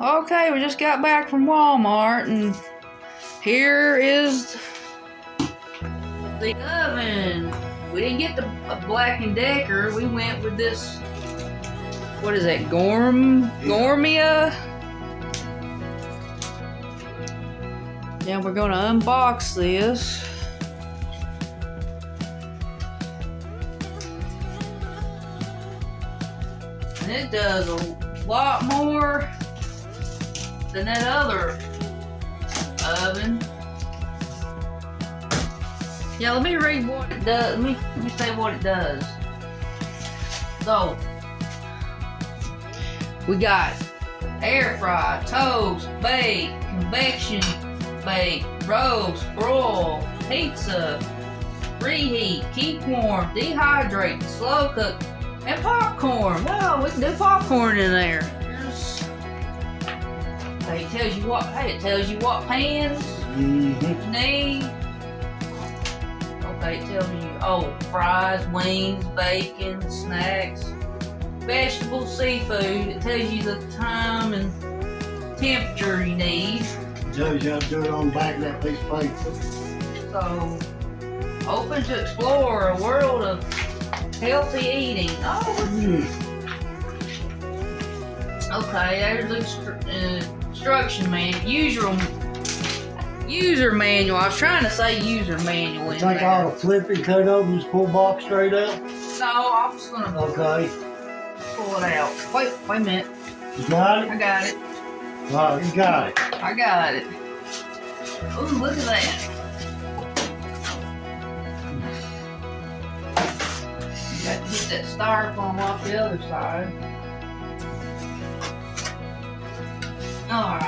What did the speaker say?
Okay, we just got back from Walmart and here is the oven. We didn't get the Black & Decker. We went with this, what is that, Gourmia? Yeah, we're gonna unbox this. And it does a lot more than that other oven. Yeah, let me read what it does. Let me say what it does. So, we got air fry, toast, bake, convection, bake, roast, broil, pizza, reheat, keep warm, dehydrate, slow cook, and popcorn. Wow, we can do popcorn in there. It tells you what. Hey, it tells you what pans you need. Okay, it tells you fries, wings, bacon, snacks, vegetables, seafood. It tells you the time and temperature you need. Tells you how to do it on the back of that piece of paper. So, open to explore a world of healthy eating. Okay, there's the instruction manual. User manual. I was trying to say user manual. You take all the flipping, cut open, just pull the box straight out? No, I'm just gonna pull it out. Wait a minute. You got it? I got it. Oh, you got it. I got it. Ooh, look at that. You got to get that styrofoam off the other side. Alright.